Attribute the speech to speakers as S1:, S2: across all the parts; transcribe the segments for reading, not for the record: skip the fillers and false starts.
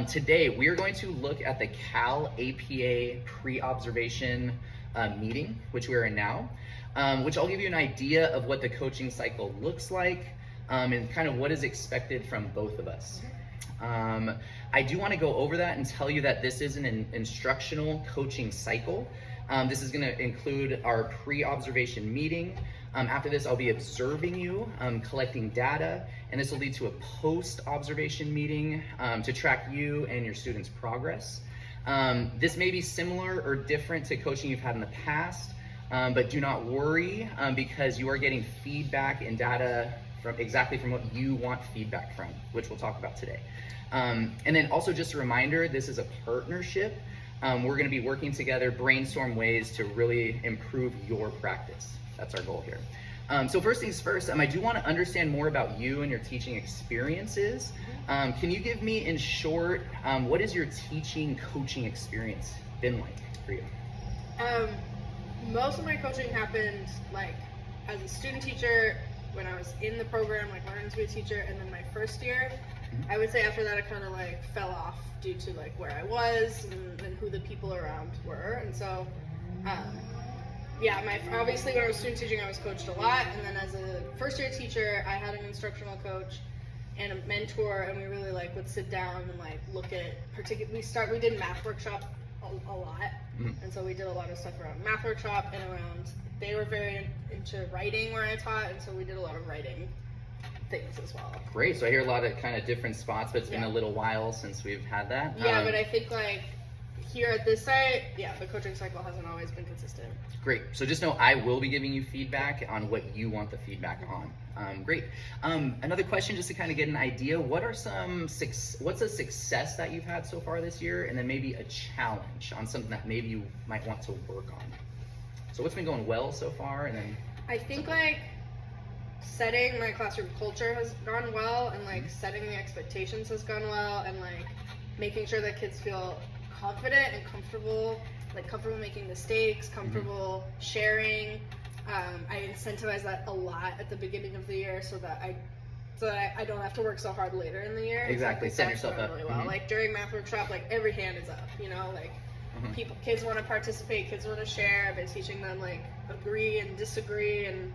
S1: Today, we are going to look at the CalAPA pre-observation meeting, which we're in now, which I'll give you an idea of what the coaching cycle looks like and kind of what is expected from both of us. I do want to go over that and tell you that this is an instructional coaching cycle. This is going to include our pre-observation meeting. After this, I'll be observing you, collecting data, and this will lead to a post-observation meeting to track you and your students' progress. This may be similar or different to coaching you've had in the past, but do not worry because you are getting feedback and data from what you want feedback from, which we'll talk about today. And then also just a reminder, this is a partnership. We're going to be working together, brainstorm ways to really improve your practice. That's our goal here. So first things first, I do want to understand more about you and your teaching experiences. Can you give me, in short, what has your teaching coaching experience been like for you?
S2: Most of my coaching happened like as a student teacher when I was in the program, like learning to be a teacher, and then my first year. I would say after that I kind of like fell off due to like where I was and who the people around were, and so obviously when I was student teaching I was coached a lot, and then as a first year teacher I had an instructional coach and a mentor, and we really like would sit down and like look at we did math workshop a lot, and so we did a lot of stuff around math workshop and around, they were very into writing where I taught, and so we did a lot of writing things as well.
S1: Great, so I hear a lot of kind of different spots, but it's been a little while since we've had that.
S2: Yeah, but I think like here at this site, the coaching cycle hasn't always been consistent.
S1: Great, so just know I will be giving you feedback on what you want the feedback on. Great. Another question just to kind of get an idea, what's a success that you've had so far this year, and then maybe a challenge on something that maybe you might want to work on? So what's been going well so far, and then?
S2: I think like setting my classroom culture has gone well, and like setting the expectations has gone well, and like making sure that kids feel confident and comfortable making mistakes, comfortable sharing. I incentivize that a lot at the beginning of the year so that I don't have to work so hard later in the year.
S1: Exactly, set yourself up
S2: really well. Like during math workshop, like every hand is up, kids want to participate, kids want to share. I've been teaching them like agree and disagree, and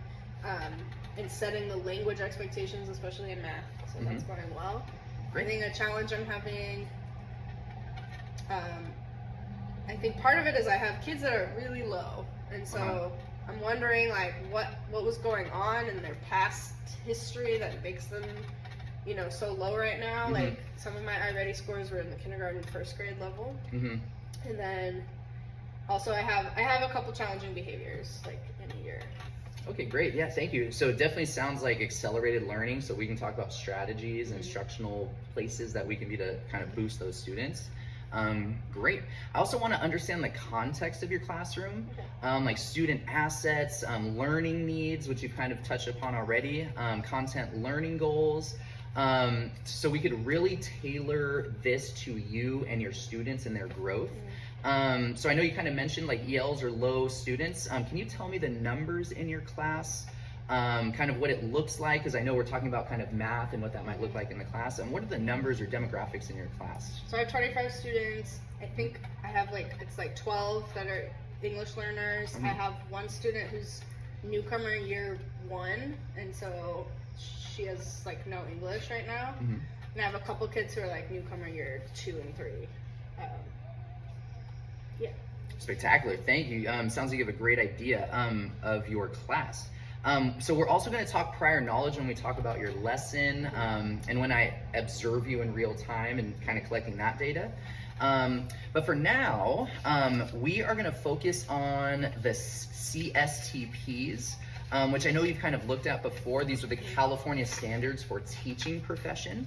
S2: setting the language expectations, especially in math. So that's going well. Great. I think a challenge I'm having, I think part of it is I have kids that are really low, and so I'm wondering like what was going on in their past history that makes them, so low right now. Like some of my iReady scores were in the kindergarten, first grade level, and then also I have a couple challenging behaviors like in a year.
S1: Okay, great. Yeah, thank you. So it definitely sounds like accelerated learning, so we can talk about strategies and instructional places that we can be to kind of boost those students. Great. I also want to understand the context of your classroom, like student assets, learning needs, which you've kind of touched upon already, content learning goals, so we could really tailor this to you and your students and their growth. So I know you kind of mentioned like ELs or low students. Can you tell me the numbers in your class, kind of what it looks like? Because I know we're talking about kind of math and what that might look like in the class. And what are the numbers or demographics in your class?
S2: So I have 25 students. I think I have it's 12 that are English learners. I have one student who's newcomer year 1, and so she has like no English right now. And I have a couple kids who are like newcomer year 2 and 3.
S1: Spectacular, thank you. Sounds like you have a great idea of your class. So we're also going to talk prior knowledge when we talk about your lesson, and when I observe you in real time and kind of collecting that data. But for now, we are going to focus on the CSTPs, which I know you've kind of looked at before. These are the California Standards for Teaching Profession.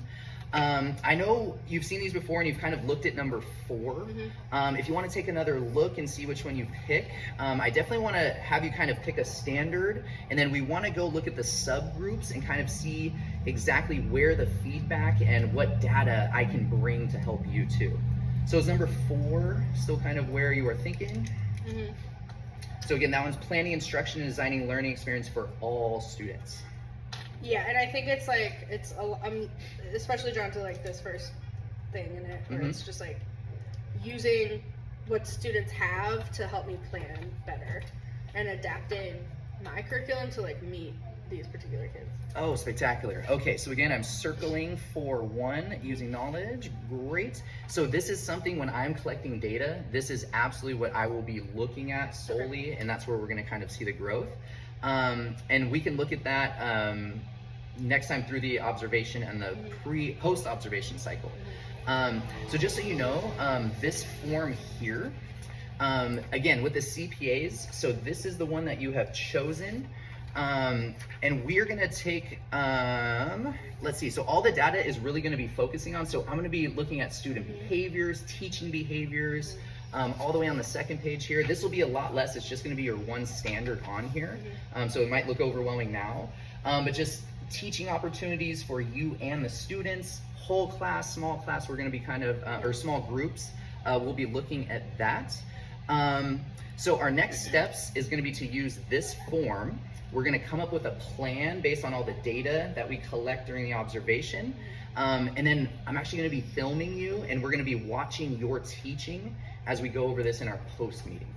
S1: I know you've seen these before and you've kind of looked at number 4. If you want to take another look and see which one you pick, I definitely want to have you kind of pick a standard, and then we want to go look at the subgroups and kind of see exactly where the feedback and what data I can bring to help you too. So is number 4 still kind of where you are thinking? So again, that one's planning, instruction, and designing learning experience for all students.
S2: Yeah, and I think it's like, I'm especially drawn to like this first thing in it, where
S1: Mhm.
S2: it's just like using what students have to help me plan better and adapting my curriculum to like meet these particular kids.
S1: Oh, spectacular. Okay, so again, I'm circling for 1, using knowledge. Great. So this is something, when I'm collecting data, this is absolutely what I will be looking at solely, and that's where we're going to kind of see the growth. And we can look at that next time through the observation and the post observation cycle. So just so you know, this form here, again, with the CPAs, so this is the one that you have chosen. And we're gonna take, let's see, so all the data is really gonna be focusing on, so I'm gonna be looking at student behaviors, teaching behaviors, all the way on the second page here. This will be a lot less, it's just gonna be your one standard on here. So it might look overwhelming now, but just teaching opportunities for you and the students, whole class, small class, we're gonna be kind of, or small groups, we'll be looking at that. So our next steps is gonna be to use this form. We're gonna come up with a plan based on all the data that we collect during the observation. And then I'm actually gonna be filming you, and we're gonna be watching your teaching as we go over this in our post meeting.